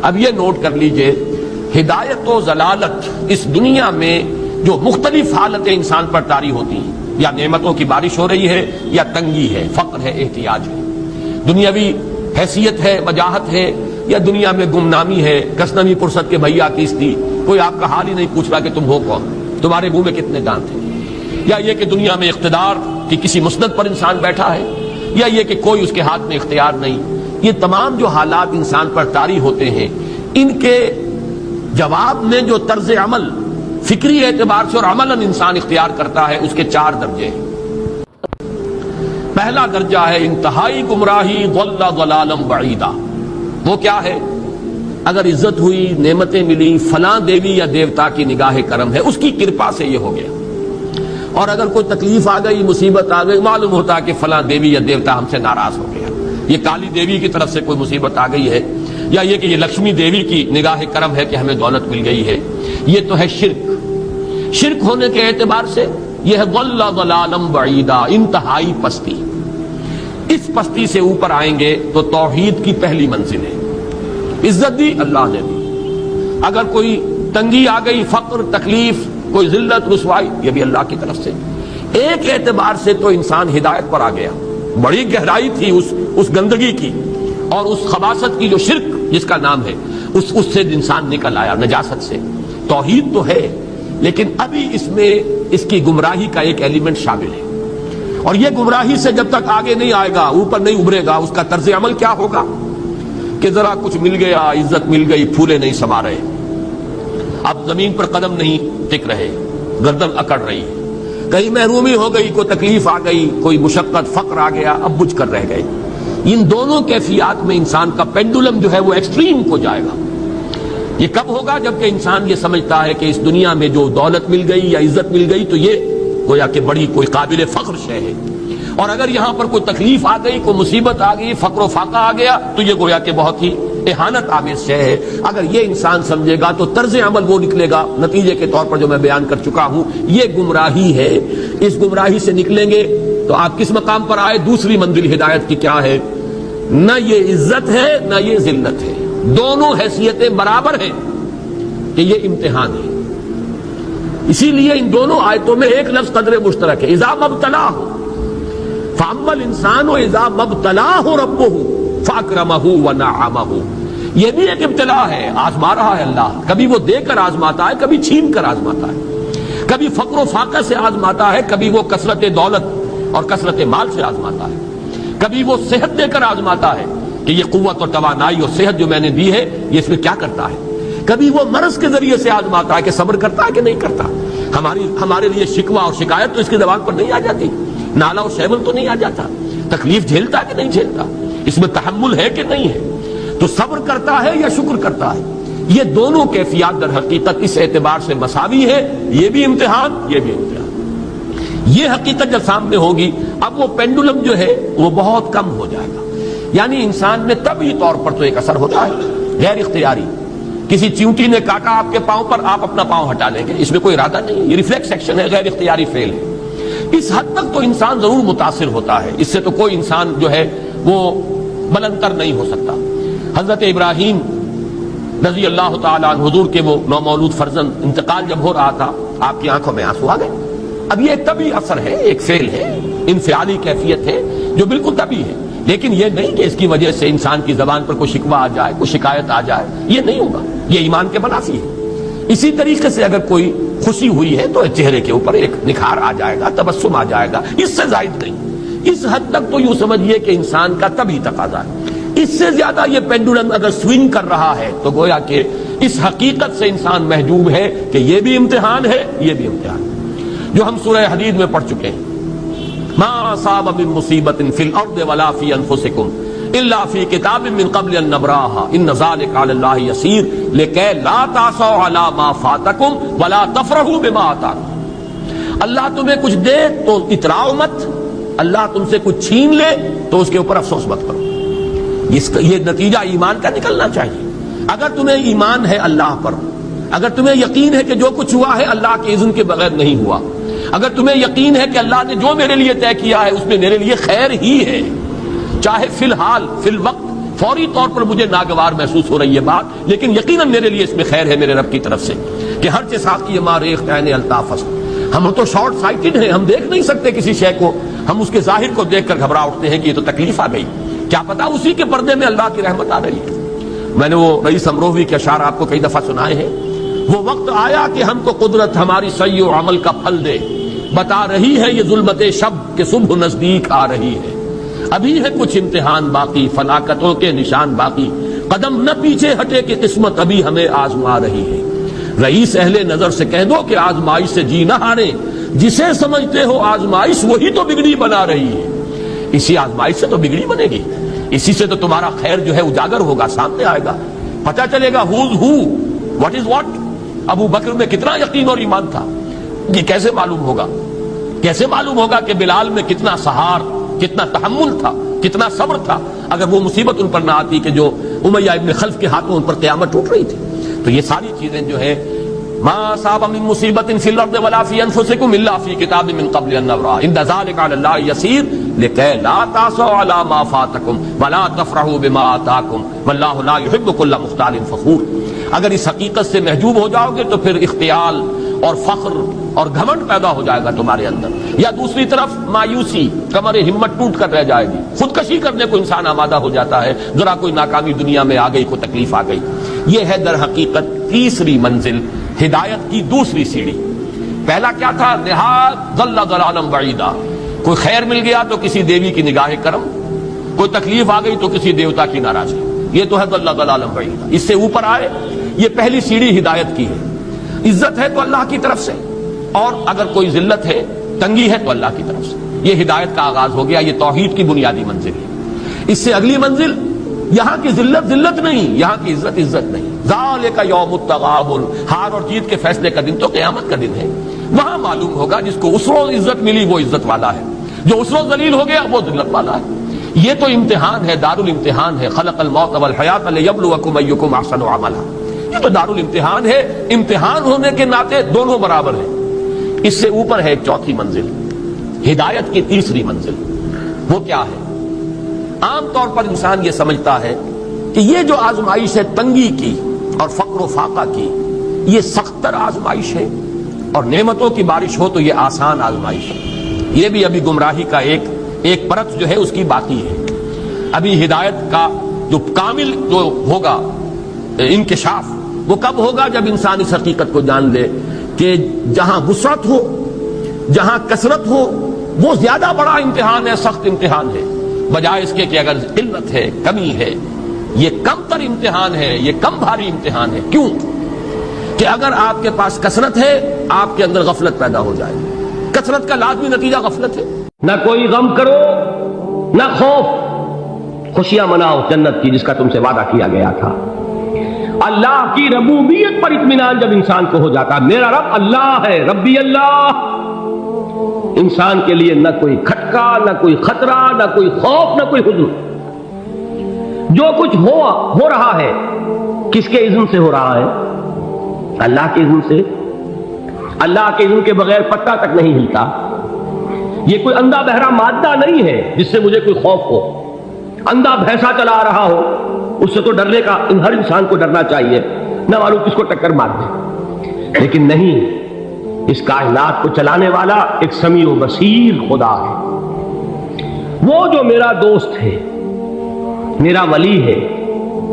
اب یہ نوٹ کر لیجئے، ہدایت و ضلالت اس دنیا میں جو مختلف حالتیں انسان پر طاری ہوتی ہیں، یا نعمتوں کی بارش ہو رہی ہے، یا تنگی ہے، فقر ہے، احتیاج ہے، دنیاوی حیثیت ہے، وجاہت ہے، یا دنیا میں گمنامی ہے، کسنمی پرست کے بھیا کیس تھی، کوئی آپ کا حال ہی نہیں پوچھ رہا کہ تم ہو کون، تمہارے منہ میں کتنے دانت ہیں، یا یہ کہ دنیا میں اقتدار کی کسی مسند پر انسان بیٹھا ہے، یا یہ کہ کوئی اس کے ہاتھ میں اختیار نہیں، یہ تمام جو حالات انسان پر طاری ہوتے ہیں، ان کے جواب میں جو طرز عمل فکری اعتبار سے اور عملاً انسان اختیار کرتا ہے، اس کے 4 درجے ہیں۔ پہلا درجہ ہے انتہائی گمراہی، ضل ضلالا بعیدا۔ وہ کیا ہے؟ اگر عزت ہوئی، نعمتیں ملی، فلاں دیوی یا دیوتا کی نگاہ کرم ہے، اس کی کرپا سے یہ ہو گیا، اور اگر کوئی تکلیف آ گئی، مصیبت آ گئی، معلوم ہوتا ہے کہ فلاں دیوی یا دیوتا ہم سے ناراض ہو گیا، یہ کالی دیوی کی طرف سے کوئی مصیبت آ گئی ہے، یا یہ کہ یہ لکشمی دیوی کی نگاہ کرم ہے کہ ہمیں دولت مل گئی ہے۔ یہ تو ہے شرک۔ شرک ہونے کے اعتبار سے یہ ہے ضل ضلالا بعیدا، انتہائی پستی۔ اس پستی سے اوپر آئیں گے تو توحید کی پہلی منزل ہے۔ عزت دی اللہ نے دی، اگر کوئی تنگی آ گئی، فقر، تکلیف، کوئی ذلت، رسوائی، یہ بھی اللہ کی طرف سے۔ ایک اعتبار سے تو انسان ہدایت پر آ گیا، بڑی گہرائی تھی اس گندگی کی اور اس خباثت کی جو شرک جس کا نام ہے، اس سے انسان نکل آیا، نجاست سے۔ توحید تو ہے، لیکن ابھی اس میں اس کی گمراہی کا ایک ایلیمنٹ شامل ہے، اور یہ گمراہی سے جب تک آگے نہیں آئے گا، اوپر نہیں ابھرے گا، اس کا طرز عمل کیا ہوگا کہ ذرا کچھ مل گیا، عزت مل گئی، پھولے نہیں سما رہے، اب زمین پر قدم نہیں ٹک رہے، گردن اکڑ رہی، کہیں محرومی ہو گئی، کوئی تکلیف آ گئی، کوئی مشقت، فقر آ گیا، اب بجھ کر رہ گئے۔ ان دونوں کیفیات میں انسان کا پینڈولم جو ہے وہ ایکسٹریم کو جائے گا۔ یہ کب ہوگا؟ جبکہ انسان یہ سمجھتا ہے کہ اس دنیا میں جو دولت مل گئی یا عزت مل گئی تو یہ گویا کہ بڑی کوئی قابل فخر شے ہے، اور اگر یہاں پر کوئی تکلیف آ گئی، کوئی مصیبت آ گئی، فقر و فاقہ آ گیا تو یہ گویا کہ بہت ہی اہانت آمیز شے ہے۔ اگر یہ انسان سمجھے گا تو طرز عمل وہ نکلے گا نتیجے کے طور پر جو میں بیان کر چکا ہوں، یہ گمراہی ہے۔ اس گمراہی سے نکلیں گے تو آپ کس مقام پر آئے؟ دوسری منزل ہدایت کی کیا ہے؟ نہ یہ عزت ہے نہ یہ ذلت ہے، دونوں حیثیتیں برابر ہیں کہ یہ امتحان ہے۔ اسی لیے ان دونوں آیتوں میں ایک لفظ قدر مشترک ہے، اذا مبتلاہ، فاما الانسان اذا مبتلاہ ربہ فاکرمہ ونعمہ۔ یہ بھی ایک ابتلا ہے، آزما رہا ہے اللہ، کبھی وہ دے کر آزماتا ہے، کبھی چھین کر آزماتا ہے، کبھی فقر و فاقہ سے آزماتا ہے، کبھی وہ کثرت دولت اور کثرت مال سے آزماتا ہے، کبھی وہ صحت دے کر آزماتا ہے کہ یہ قوت اور توانائی اور صحت جو میں نے دی ہے یہ اس میں کیا کرتا ہے، کبھی وہ مرض کے ذریعے سے آزماتا ہے کہ صبر کرتا ہے کہ نہیں کرتا۔ ہمارے لیے شکوہ اور شکایت تو اس کی زبان پر نہیں آ جاتی، نالا اور شیون تو نہیں آ جاتا، تکلیف جھیلتا ہے کہ نہیں جھیلتا، اس میں تحمل ہے کہ نہیں ہے، تو صبر کرتا ہے یا شکر کرتا ہے۔ یہ دونوں کیفیات در حقیقت اس اعتبار سے مساوی ہے، یہ بھی امتحان، یہ بھی امتحان۔ یہ حقیقت جب سامنے ہوگی اب وہ پینڈولم جو ہے وہ بہت کم ہو جائے گا، یعنی انسان میں طبعی طور پر تو ایک اثر ہوتا ہے غیر اختیاری، کسی چیونٹی نے کاٹا آپ کے پاؤں پر، آپ اپنا پاؤں ہٹا لیں گے، اس میں کوئی ارادہ نہیں، یہ ریفلیکس ایکشن ہے، غیر اختیاری فعل ہے۔ اس حد تک تو انسان ضرور متاثر ہوتا ہے، اس سے تو کوئی انسان جو ہے وہ بلندتر نہیں ہو سکتا۔ حضرت ابراہیم رضی اللہ تعالیٰ عنہ، حضور کے وہ نومولود فرزند، انتقال جب ہو رہا تھا آپ کی آنکھوں میں آنسو آ گئے۔ اب یہ ایک طبعی اثر ہے، ایک فعل ہے، انفعالی کیفیت ہے جو بالکل طبعی ہے، لیکن یہ نہیں کہ اس کی وجہ سے انسان کی زبان پر کوئی شکوہ آ جائے، کوئی شکایت آ جائے، یہ نہیں ہوگا، یہ ایمان کے منافی ہے۔ اسی طریقے سے اگر کوئی خوشی ہوئی ہے تو چہرے کے اوپر ایک نکھار آ جائے گا، تبسم آ جائے گا، اس سے زائد نہیں۔ اس حد تک تو یوں سمجھیے کہ انسان کا طبعی تقاضا ہے۔ اس سے زیادہ یہ پینڈولم اگر سوئنگ کر رہا ہے تو گویا کہ اس حقیقت سے انسان محجوب ہے کہ یہ بھی امتحان ہے، یہ بھی امتحان، جو ہم سورہ حدید میں پڑھ چکے ہیں۔ ما اصاب من مصیبت فی الارض ولا فی انفسکم الا فی کتاب من قبل ان نبراها ان ذلک علی اللہ یسیر لکی لا تعصوا علی ما فاتکم ولا تفرحوا بما آتاکم۔ اللہ تمہیں کچھ دے تو اتراؤ مت، اللہ تم سے کچھ چھین لے تو اس کے اوپر افسوس مت کرو۔ یہ نتیجہ ایمان کا نکلنا چاہیے۔ اگر تمہیں ایمان ہے اللہ پر، اگر تمہیں یقین ہے کہ جو کچھ ہوا ہے اللہ کے اذن کے بغیر نہیں ہوا، اگر تمہیں یقین ہے کہ اللہ نے جو میرے لیے طے کیا ہے اس میں میرے لیے خیر ہی ہے، چاہے فی الحال، فی الوقت، فوری طور پر مجھے ناگوار محسوس ہو رہی ہے بات، لیکن یقیناً میرے لیے اس میں خیر ہے میرے رب کی طرف سے کہ ہر چیز ساتھی ما ریخت عین الطاف۔ ہم تو شارٹ سائٹڈ ہیں، ہم دیکھ نہیں سکتے کسی شے کو، ہم اس کے ظاہر کو دیکھ کر گھبرا اٹھتے ہیں کہ یہ تو تکلیف آ گئی، کیا پتا اسی کے پردے میں اللہ کی رحمت آ رہی ہے۔ میں نے وہ رئیس امروہوی کے اشعار آپ کو کئی دفعہ سنائے ہیں۔ وہ وقت آیا کہ ہم کو قدرت ہماری سعی و عمل کا پھل دے، بتا رہی ہے یہ ظلمت شب کہ صبح نزدیک آ رہی ہے۔ ابھی ہے کچھ امتحان باقی، فلاکتوں کے نشان باقی، قدم نہ پیچھے ہٹے کہ قسمت ابھی ہمیں آزما رہی ہے۔ رئیس اہل نظر سے کہہ دو کہ آزمائش سے جی نہ ہارے، جسے سمجھتے ہو آزمائش وہی تو بگڑی بنا رہی ہے۔ اسی آزمائش سے تو بگڑی بنے گی، اسی سے تو تمہارا خیر جو ہے اجاگر ہوگا، سامنے آئے گا، پتہ چلے گا who's who, what is what۔ ابو بکر میں کتنا یقین اور ایمان تھا، یہ کیسے معلوم ہوگا؟ کیسے معلوم ہوگا کہ بلال میں کتنا سہار، کتنا تحمل تھا، کتنا صبر تھا، اگر وہ مصیبت ان پر نہ آتی کہ جو امیہ ابن خلف کے ہاتھوں ان پر قیامت ٹوٹ رہی تھی۔ تو یہ ساری چیزیں جو ہے ما اصاب من مصیبت فی الارض ولا فی انفسکم الا فی کتاب من قبل ان نبرأ ان ذلک علی اللہ یسیر لکی لا تأسوا علی ما فاتکم ولا تفرحوا بما آتاکم واللہ لا یحب کل مختال فخور۔ اگر اس حقیقت سے محجوب ہو جاؤ گے تو پھر اختیال اور فخر اور گھمنڈ پیدا ہو جائے گا تمہارے اندر، یا دوسری طرف مایوسی، کمر ہمت ٹوٹ کر رہ جائے گی، خودکشی کرنے کو انسان آمادہ ہو جاتا ہے، ذرا کوئی ناکامی دنیا میں آ گئی، کوئی تکلیف آ گئی۔ یہ ہے در حقیقت تیسری منزل، ہدایت کی دوسری سیڑھی۔ پہلا کیا تھا؟ نہایت ضل ضلالا بعیدا، کوئی خیر مل گیا تو کسی دیوی کی نگاہ کرم، کوئی تکلیف آ گئی تو کسی دیوتا کی ناراضگی، یہ تو ہے ضل ضلالا بعیدا۔ اس سے اوپر آئے، یہ پہلی سیڑھی ہدایت کی ہے۔ عزت ہے تو اللہ کی طرف سے، اور اگر کوئی ذلت ہے، تنگی ہے تو اللہ کی طرف سے، یہ ہدایت کا آغاز ہو گیا، یہ توحید کی بنیادی منزل ہے۔ اس سے اگلی منزل، یہاں کی ذلت ذلت نہیں، یہاں کی عزت عزت نہیں۔ ذالک یوم التغابن، ہار اور جیت کے فیصلے کا دن تو قیامت کا دن ہے۔ وہاں معلوم ہوگا جس کو اس روز عزت ملی وہ عزت والا ہے، جو اس روز ذلیل ہو گیا وہ ذلت والا ہے۔ یہ تو امتحان ہے، دار الامتحان ہے۔ خلق الموت والحیات لیبلوکم ایکم احسن عملا، یہ تو دار الامتحان ہے۔ امتحان ہونے کے ناطے دونوں برابر ہیں۔ اس سے اوپر ہے ایک چوتھی منزل، ہدایت کی تیسری منزل۔ وہ کیا ہے؟ عام طور پر انسان یہ سمجھتا ہے کہ یہ جو آزمائش ہے تنگی کی اور فقر و فاقہ کی، یہ سخت تر آزمائش ہے، اور نعمتوں کی بارش ہو تو یہ آسان آزمائش ہے۔ یہ بھی ابھی گمراہی کا ایک پرت جو ہے اس کی باقی ہے۔ ابھی ہدایت کا جو کامل جو ہوگا انکشاف، وہ کب ہوگا؟ جب انسان اس حقیقت کو جان لے کہ جہاں وسعت ہو، جہاں کثرت ہو، وہ زیادہ بڑا امتحان ہے، سخت امتحان ہے، بجائے اس کے کہ اگر قلت ہے، کمی ہے، یہ کم تر امتحان ہے، یہ کم بھاری امتحان ہے۔ کیوں؟ کہ اگر آپ کے پاس کثرت ہے، آپ کے اندر غفلت پیدا ہو جائے گی۔ کثرت کا لازمی نتیجہ غفلت ہے۔ نہ کوئی غم کرو، نہ خوف، خوشیاں مناؤ جنت کی جس کا تم سے وعدہ کیا گیا تھا۔ اللہ کی ربوبیت پر اطمینان جب انسان کو ہو جاتا، میرا رب اللہ ہے، ربی اللہ، انسان کے لیے نہ کوئی کھٹکا، نہ کوئی خطرہ، نہ کوئی خوف، نہ کوئی حزن۔ جو کچھ ہو رہا ہے کس کے اذن سے ہو رہا ہے؟ اللہ کے اذن سے۔ اللہ کے اذن کے بغیر پتا تک نہیں ہلتا۔ یہ کوئی اندھا بہرا مادہ نہیں ہے جس سے مجھے کوئی خوف ہو۔ اندھا بھینسا چلا رہا ہو اس سے تو ڈرنے کا ہر انسان کو ڈرنا چاہیے، نہ معلوم کس کو ٹکر مار دے، لیکن نہیں، اس کائنات کو چلانے والا ایک سمیع و بصیر خدا ہے۔ وہ جو میرا دوست ہے، میرا ولی ہے،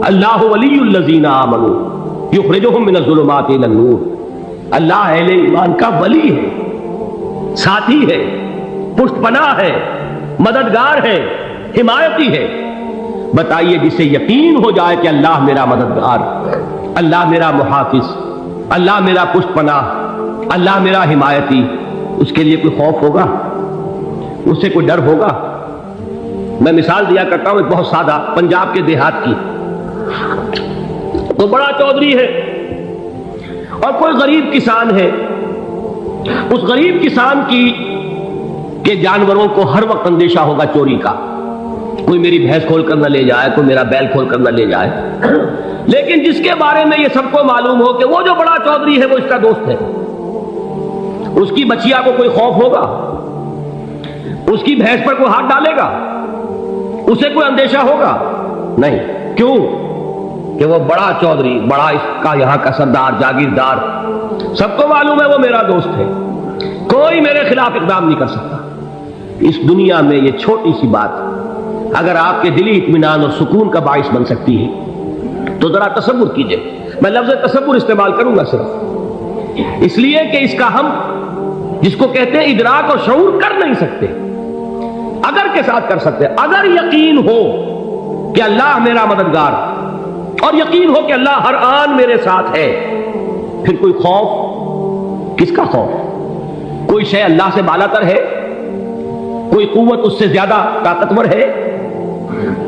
اللہ ولی الذین آمنوا یخرجہم من الظلمات الی النور۔ اللہ اہل ایمان کا ولی ہے، ساتھی ہے، پشت پناہ ہے، مددگار ہے، حمایتی ہے۔ بتائیے جسے یقین ہو جائے کہ اللہ میرا مددگار، اللہ میرا محافظ، اللہ میرا پشت پناہ، اللہ میرا حمایتی، اس کے لیے کوئی خوف ہوگا؟ اس سے کوئی ڈر ہوگا؟ میں مثال دیا کرتا ہوں ایک بہت سادہ، پنجاب کے دیہات کی۔ تو بڑا چودھری ہے اور کوئی غریب کسان ہے۔ اس غریب کسان کے جانوروں کو ہر وقت اندیشہ ہوگا چوری کا، کوئی میری بھینس کھول کر نہ لے جائے، کوئی میرا بیل کھول کر نہ لے جائے۔ لیکن جس کے بارے میں یہ سب کو معلوم ہو کہ وہ جو بڑا چودھری ہے وہ اس کا دوست ہے، اس کی بچیا کو کوئی خوف ہوگا؟ اس کی بھینس پر کوئی ہاتھ ڈالے گا؟ اسے کوئی اندیشہ ہوگا؟ نہیں۔ کیوں؟ کہ وہ بڑا چودھری، بڑا اس کا یہاں کا سردار، جاگیردار، سب کو معلوم ہے وہ میرا دوست ہے، کوئی میرے خلاف اقدام نہیں کر سکتا۔ اس دنیا میں یہ چھوٹی سی بات اگر آپ کے دلی اطمینان اور سکون کا باعث بن سکتی ہے تو ذرا تصور کیجئے۔ میں لفظ تصور استعمال کروں گا صرف اس لیے کہ اس کا ہم جس کو کہتے ہیں ادراک اور شعور کر نہیں سکتے، اگر کے ساتھ کر سکتے۔ اگر یقین ہو کہ اللہ میرا مددگار اور یقین ہو کہ اللہ ہر آن میرے ساتھ ہے، پھر کوئی خوف، کس کا خوف؟ کوئی شے اللہ سے بالا تر ہے؟ کوئی قوت اس سے زیادہ طاقتور ہے؟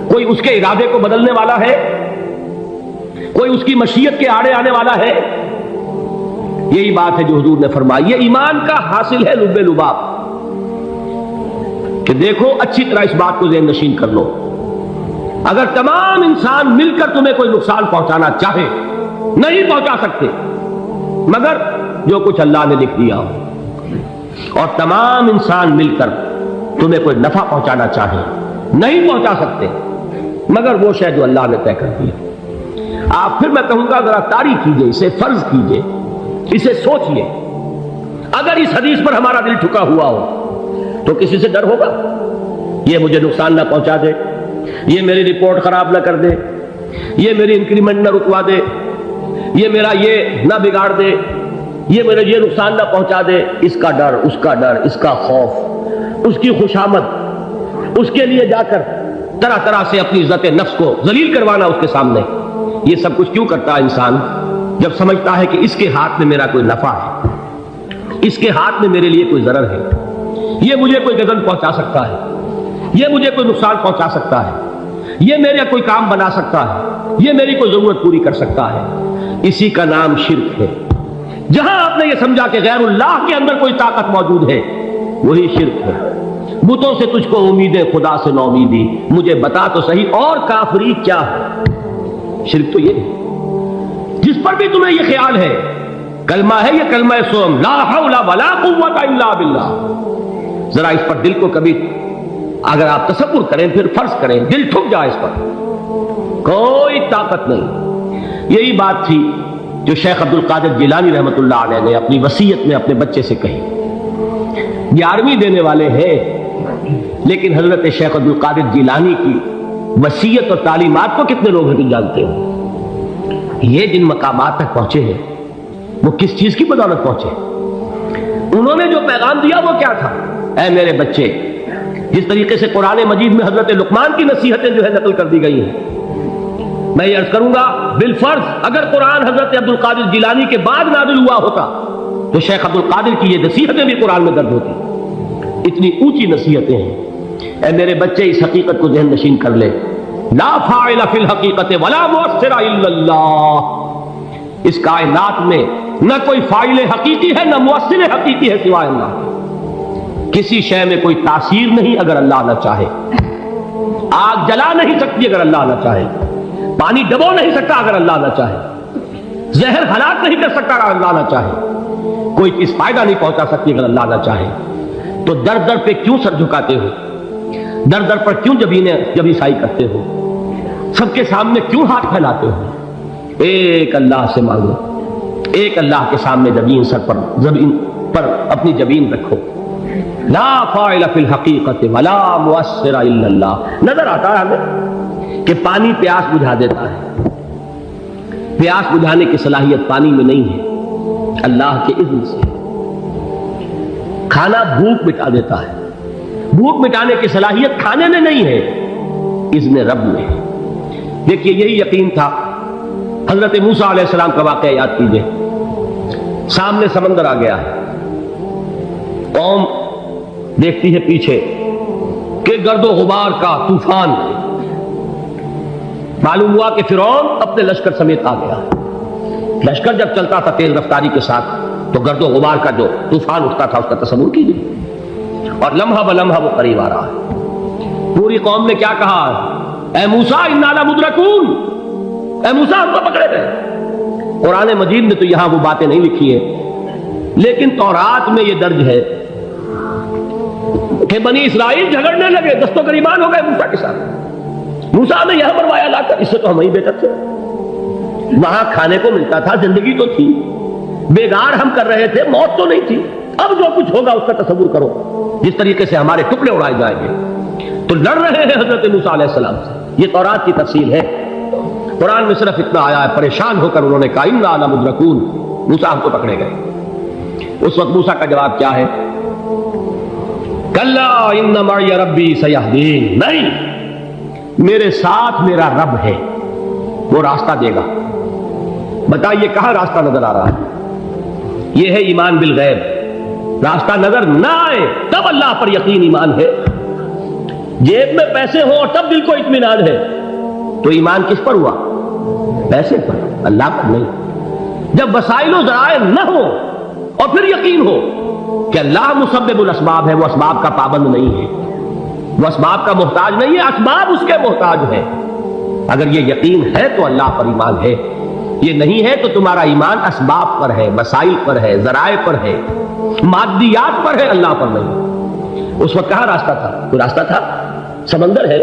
کوئی اس کے ارادے کو بدلنے والا ہے؟ کوئی اس کی مشیت کے آڑے آنے والا ہے؟ یہی بات ہے جو حضور نے فرمائی۔ یہ ایمان کا حاصل ہے لب لباب، کہ دیکھو اچھی طرح اس بات کو ذہن نشین کر لو، اگر تمام انسان مل کر تمہیں کوئی نقصان پہنچانا چاہے نہیں پہنچا سکتے مگر جو کچھ اللہ نے لکھ دیا ہو، اور تمام انسان مل کر تمہیں کوئی نفع پہنچانا چاہے نہیں پہنچا سکتے مگر وہ شے جو اللہ نے طے کر دیا۔ آپ پھر میں کہوں گا ذرا طاری کیجئے، اسے فرض کیجئے، اسے سوچئے، اگر اس حدیث پر ہمارا دل ٹھکا ہوا ہو تو کسی سے ڈر ہوگا یہ مجھے نقصان نہ پہنچا دے، یہ میری رپورٹ خراب نہ کر دے، یہ میری انکریمنٹ نہ رکوا دے، یہ میرا یہ نہ بگاڑ دے، یہ میرے یہ نقصان نہ پہنچا دے؟ اس کا ڈر، اس کا ڈر، اس کا خوف، اس کی خوشامد، اس کے لیے جا کر طرح طرح سے اپنی عزت نفس کو ذلیل کروانا اس کے سامنے، یہ سب کچھ کیوں کرتا ہے انسان؟ جب سمجھتا ہے کہ اس کے ہاتھ میں میرا کوئی نفع ہے، اس کے ہاتھ میں میرے لیے کوئی ضرر ہے، یہ مجھے کوئی گزن پہنچا سکتا ہے، یہ مجھے کوئی نقصان پہنچا سکتا ہے، یہ میرا کوئی کام بنا سکتا ہے، یہ میری کوئی ضرورت پوری کر سکتا ہے، اسی کا نام شرک ہے۔ جہاں آپ نے یہ سمجھا کہ غیر اللہ کے اندر کوئی طاقت موجود ہے وہی شرک ہے۔ بتوں سے تجھ کو امیدیں، خدا سے نو امیدی، مجھے بتا تو صحیح اور کافری کیا ہے؟ شرک تو یہ ہے۔ جس پر بھی تمہیں یہ خیال ہے کلمہ ہے، یہ کلمہ سوم، لا حول ولا قوت الا باللہ، ذرا اس پر دل کو کبھی اگر آپ تصور کریں، پھر فرض کریں، دل ٹھک جائے اس پر، کوئی طاقت نہیں۔ یہی بات تھی جو شیخ عبد القادر جیلانی رحمۃ اللہ علیہ نے اپنی وصیت میں اپنے بچے سے کہی۔ 11ویں دینے والے ہیں لیکن حضرت شیخ عبد القادر جیلانی کی وصیت اور تعلیمات کو کتنے لوگ ہیں تم جانتے ہو؟ یہ جن مقامات تک پہنچے ہیں وہ کس چیز کی بدولت پہنچے؟ انہوں نے جو پیغام دیا وہ کیا تھا؟ اے میرے بچے، جس طریقے سے قرآن مجید میں حضرت لقمان کی نصیحتیں جو ہے نقل کر دی گئی ہیں، میں یہ عرض کروں گا بالفرض اگر قرآن حضرت عبد القادر جیلانی کے بعد نازل ہوا ہوتا تو شیخ عبد القادر کی یہ نصیحتیں بھی قرآن میں درج ہوتی۔ اتنی اونچی نصیحتیں ہیں۔ اے میرے بچے، اس حقیقت کو ذہن نشین کر لے، لا فاعل فی الحقیقت ولا مؤثر الا اللہ، اس کائنات میں نہ کوئی فاعل حقیقی ہے نہ مؤثر حقیقی ہے سوائے اللہ۔ کسی شے میں کوئی تاثیر نہیں اگر اللہ نہ چاہے، آگ جلا نہیں سکتی اگر اللہ نہ چاہے، پانی ڈبو نہیں سکتا اگر اللہ نہ چاہے، زہر ہلاک نہیں کر سکتا اگر اللہ نہ چاہے، کوئی چیز فائدہ نہیں پہنچا سکتی اگر اللہ نہ چاہے۔ تو در در پہ کیوں سر جھکاتے ہو؟ در در پر کیوں جبیں سائی کرتے ہو؟ سب کے سامنے کیوں ہاتھ پھیلاتے ہو؟ ایک اللہ سے مانگو، ایک اللہ کے سامنے زمین پر اپنی جبین رکھو۔ لا فاعل فی الحقیقت ولا مؤثر الا اللہ۔ نظر آتا ہے ہمیں کہ پانی پیاس بجھا دیتا ہے، پیاس بجھانے کی صلاحیت پانی میں نہیں ہے، اللہ کے اذن سے۔ کھانا بھوک مٹا دیتا ہے، بھوک مٹانے کی صلاحیت کھانے میں نہیں ہے، اذن رب میں۔ دیکھیے یہی یقین تھا حضرت موسیٰ علیہ السلام کا واقعہ یاد کیجئے۔ سامنے سمندر آ گیا ہے، قوم دیکھتی ہے پیچھے کہ گرد و غبار کا طوفان، معلوم ہوا کہ فرعون اپنے لشکر سمیت آ گیا۔ لشکر جب چلتا تھا تیز رفتاری کے ساتھ تو گرد و غبار کا جو طوفان اٹھتا تھا اس کا تصور کیجیے، اور لمحہ بلمحہ وہ قریب آ رہا ہے۔ پوری قوم نے کیا کہا؟ اے موسیٰ انا لمدرکون، اے موسیٰ ہم کو پکڑے گئے۔ قرآن مجید میں تو یہاں وہ باتیں نہیں لکھی ہیں، لیکن تورات میں یہ درج ہے کہ بنی اسرائیل جھگڑنے لگے، دست و گریبان ہو گئے موسیٰ کے ساتھ۔ موسیٰ نے یہاں مروایا لا کر، اس سے تو ہم ہی بہتر تھے، وہاں کھانے کو ملتا تھا، زندگی تو تھی، بیگار ہم کر رہے تھے، موت تو نہیں تھی۔ اب جو کچھ ہوگا اس کا تصور کرو، جس طریقے سے ہمارے ٹکڑے اڑائے جائیں گے۔ تو لڑ رہے ہیں حضرت موسیٰ علیہ السلام سے، یہ تورات کی تفصیل ہے۔ قرآن میں صرف اتنا آیا ہے، پریشان ہو کر انہوں نے کہا انا لمدرکون، موسیٰ ہم کو پکڑے گئے۔ اس وقت موسیٰ کا جواب کیا ہے؟ کلا ان معی ربی سیہدین، نہیں، میرے ساتھ میرا رب ہے، وہ راستہ دے گا۔ بتائیے کہاں راستہ نظر آ رہا ہے؟ یہ ہے ایمان بالغیب۔ راستہ نظر نہ آئے تب اللہ پر یقین ایمان ہے، جیب میں پیسے ہوں اور تب دل کو اطمینان ہے، تو ایمان کس پر ہوا؟ پیسے پر، اللہ پر نہیں۔ جب وسائل و ذرائع نہ ہو اور پھر یقین ہو کہ اللہ مسبب الاسباب ہے، وہ اسباب کا پابند نہیں ہے، وہ اسباب کا محتاج نہیں ہے، اسباب اس کے محتاج ہے۔ اگر یہ یقین ہے تو اللہ پر ایمان ہے، یہ نہیں ہے تو تمہارا ایمان اسباب پر ہے، وسائل پر ہے، ذرائع پر ہے، مادیات پر ہے، اللہ پر نہیں۔ اس وقت کہاں راستہ تھا؟ کوئی راستہ تھا؟ سمندر ہے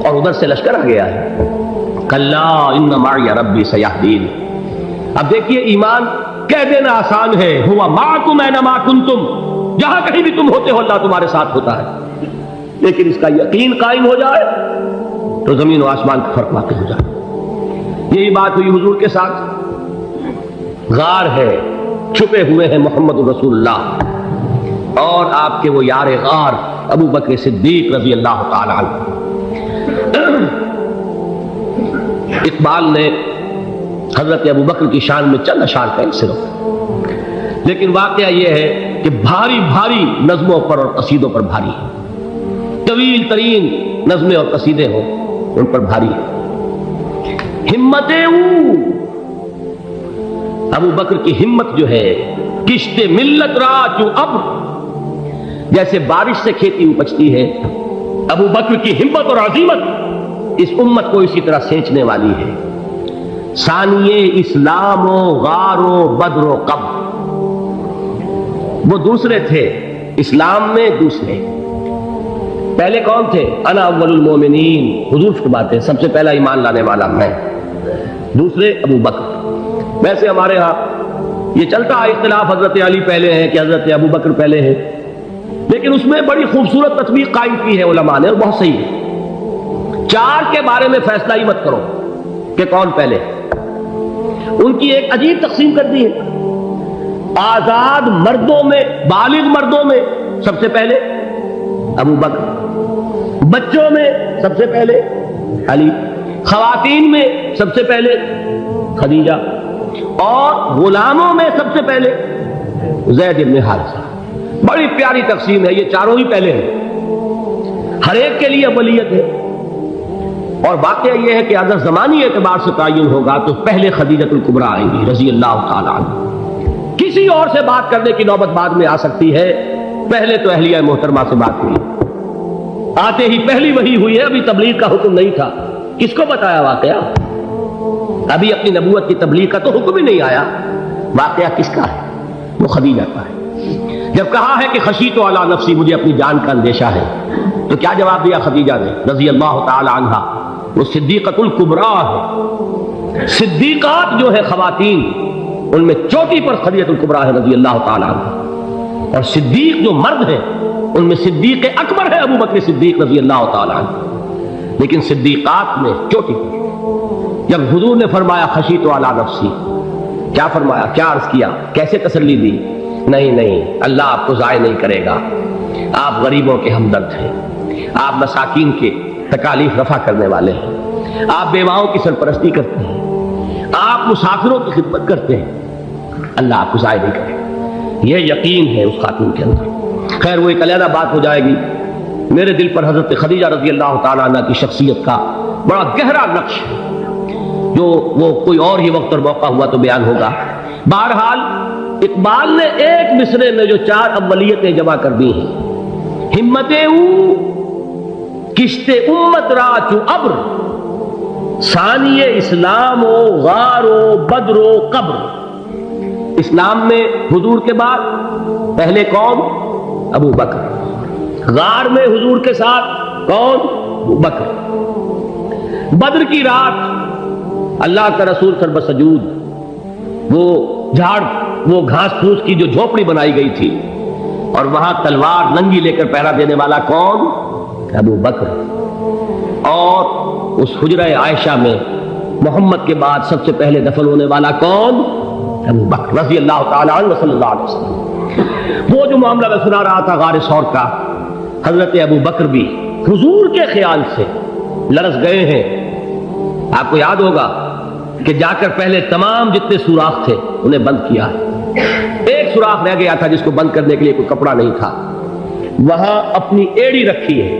اور ادھر سے لشکر آ گیا ہے۔ کلا ان معی ربی سیہدین۔ اب دیکھیے ایمان کہہ دینا آسان ہے، ہوا معکم اینما کنتم، جہاں کہیں بھی تم ہوتے ہو اللہ تمہارے ساتھ ہوتا ہے، لیکن اس کا یقین قائم ہو جائے تو زمین و آسمان کا فرق واقع ہو جائے۔ یہی بات ہوئی حضور کے ساتھ۔ غار ہے، چھپے ہوئے ہیں محمد رسول اللہ اور آپ کے وہ یار غار ابو بکر صدیق رضی اللہ تعالی عنہ۔ اقبال نے حضرت ابو بکر کی شان میں چند اشعار کہیں صرف، لیکن واقعہ یہ ہے کہ بھاری بھاری نظموں پر اور قصیدوں پر بھاری ہے، طویل ترین نظمیں اور قصیدے ہوں ان پر بھاری ہے۔ ہمتیں ابو بکر کی ہمت جو ہے، کشت ملت را جو ابر، جیسے بارش سے کھیتی اپجتی ہے، ابو بکر کی ہمت اور عزیمت اس امت کو اسی طرح سینچنے والی ہے۔ ثانیے اسلام و غار و بدر و قبر، وہ دوسرے تھے اسلام میں، دوسرے پہلے کون تھے؟ انا اول المومنین، حضور فرماتے ہیں سب سے پہلا ایمان لانے والا میں، دوسرے ابو بکر۔ ویسے ہمارے ہاں یہ چلتا ہے اختلاف، حضرت علی پہلے ہیں کہ حضرت ابو بکر پہلے ہیں، لیکن اس میں بڑی خوبصورت تطبیق قائم کی ہے علماء نے اور بہت صحیح ہے۔ چار کے بارے میں فیصلہ ہی مت کرو کہ کون پہلے، ان کی ایک عجیب تقسیم کر دی ہے۔ آزاد مردوں میں، بالغ مردوں میں سب سے پہلے ابو بکر، بچوں میں سب سے پہلے علی، خواتین میں سب سے پہلے خدیجہ، اور غلاموں میں سب سے پہلے زید بن حارثہ۔ بڑی پیاری تقسیم ہے، یہ چاروں ہی پہلے ہیں، ہر ایک کے لیے اولیت ہے۔ اور واقعہ یہ ہے کہ اگر زمانی اعتبار سے تعین ہوگا تو پہلے خدیجۃ الکبریٰ آئیں گی رضی اللہ تعالی عنہ، کسی اور سے بات کرنے کی نوبت بعد میں آ سکتی ہے، پہلے تو اہلیہ محترمہ سے بات ہوئی، آتے ہی پہلی وحی ہوئی ہے، ابھی تبلیغ کا حکم نہیں تھا، کس کو بتایا واقعہ؟ ابھی اپنی نبوت کی تبلیغ کا تو حکم ہی نہیں آیا، واقعہ کس کا ہے؟ وہ خدیجہ کا ہے۔ جب کہا ہے کہ خشیت علی نفسی، مجھے اپنی جان کا اندیشہ ہے، تو کیا جواب دیا خدیجہ نے رضی اللہ تعالی عنہا؟ وہ صدیقۃ الکبریٰ ہے، صدیقات جو ہے خواتین ان میں چوٹی پر خدیجۃ الکبریٰ ہے رضی اللہ تعالی عنہ، اور صدیق جو مرد ہیں ان میں صدیق اکبر ہے ابو بکر صدیق رضی اللہ تعالی عنہ، لیکن صدیقات میں چوٹی پر۔ جب حضور نے فرمایا خشیت علی نفسی، کیا فرمایا؟ کیا عرض کیا؟ کیسے تسلی دی؟ نہیں نہیں، اللہ آپ کو ضائع نہیں کرے گا، آپ غریبوں کے ہمدرد ہیں، آپ مساکین کے تکالیف رفع کرنے والے ہیں، آپ بیواؤں کی سرپرستی کرتے ہیں، آپ مسافروں کی خدمت کرتے ہیں، اللہ آپ کو ضائع نہیں کرے گا۔ یہ یقین ہے اس خاتون کے اندر۔ خیر وہ ایک علیحدہ بات ہو جائے گی۔ میرے دل پر حضرت خدیجہ رضی اللہ تعالیٰ عنہ کی شخصیت کا بڑا گہرا نقش ہے، جو وہ کوئی اور ہی وقت اور موقع ہوا تو بیان ہوگا۔ بہرحال اقبال نے ایک مصرے میں جو چار اولیتیں جمع کر دی ہیں، ہمتیں کشت امت را چو ابر، ثانی اسلام و غار و بدر و قبر۔ اسلام میں حضور کے بعد پہلے کون؟ ابو بکر۔ غار میں حضور کے ساتھ کون؟ ابو بکر۔ بدر کی رات اللہ کا رسول سرب سجود، وہ جھاڑ، وہ گھاس پھوس کی جو جھوپڑی بنائی گئی تھی، اور وہاں تلوار ننگی لے کر پہرا دینے والا کون؟ ابو بکر. اور اس حجرہ عائشہ میں محمد کے بعد سب سے پہلے دفن ہونے والا کون؟ ابو بکر رضی اللہ تعالی عنہ صلی اللہ علیہ وسلم. وہ جو معاملہ میں سنا رہا تھا غار ثور کا، حضرت ابو بکر بھی حضور کے خیال سے لرز گئے ہیں. آپ کو یاد ہوگا کہ جا کر پہلے تمام جتنے سوراخ تھے انہیں بند کیا ہے. ایک سوراخ رہ گیا تھا جس کو بند کرنے کے لیے کوئی کپڑا نہیں تھا، وہاں اپنی ایڑی رکھی ہے.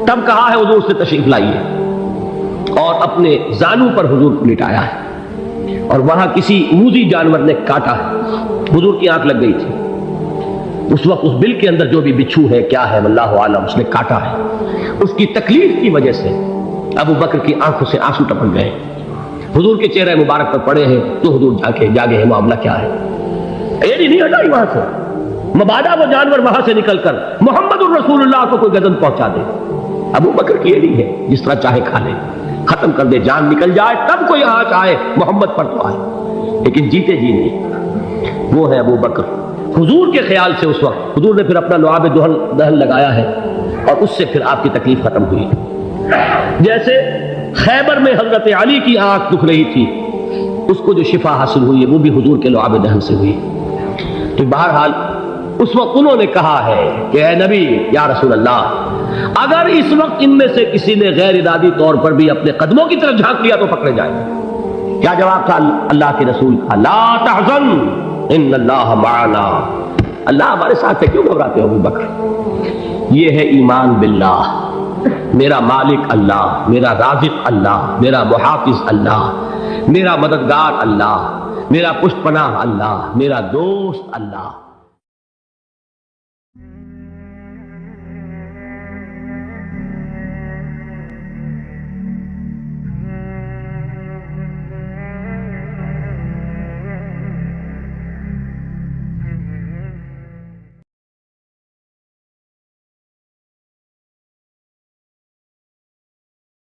تب کہا ہے حضور سے تشریف لائیے، اور اپنے زانو پر حضور کو لٹایا ہے، اور وہاں کسی موذی جانور نے کاٹا ہے. حضور کی آنکھ لگ گئی تھی اس وقت. اس بل کے اندر جو بھی بچھو ہے کیا ہے واللہ عالم، اس نے کاٹا ہے. اس کی تکلیف کی وجہ سے ابو بکر کی آنکھوں سے آنسو ٹپک گئے. حضور کے چہرے مبارک پر پڑے ہیں تو حضور جاگے ہیں معاملہ کیا ہے. ایڑی نہیں ہٹائی وہاں سے، مبادا وہ جانور وہاں سے نکل کر محمد الرسول اللہ کو کوئی گردن پہنچا دے. ابو بکر کی ایڑی ہے، جس طرح چاہے کھا لے، ختم کر دے، جان نکل جائے تب کوئی آنچ آئے محمد پر تو آئے، لیکن جیتے جی نہیں. وہ ہے ابو بکر. حضور کے خیال سے اس وقت حضور نے پھر اپنا لعاب دہن لگایا ہے، اور اس سے پھر آپ کی تکلیف ختم ہوئی. جیسے خیبر میں حضرت علی کی آنکھ دکھ رہی تھی، اس کو جو شفا حاصل ہوئی ہے وہ بھی حضور کے لعاب دہن سے ہوئی. تو بہرحال اس وقت انہوں نے کہا ہے کہ اے نبی یا رسول اللہ، اگر اس وقت ان میں سے کسی نے غیر ارادی طور پر بھی اپنے قدموں کی طرف جھانک لیا تو پکڑے جائے. کیا جواب تھا اللہ کے رسول کا؟ لا تحزن ان اللہ معنا. اللہ ہمارے ساتھ ہے، کیوں گھبراتے ہو ابو بکر؟ یہ ہے ایمان باللہ. میرا مالک اللہ، میرا رازق اللہ، میرا محافظ اللہ، میرا مددگار اللہ، میرا پشت پناہ اللہ، میرا دوست اللہ.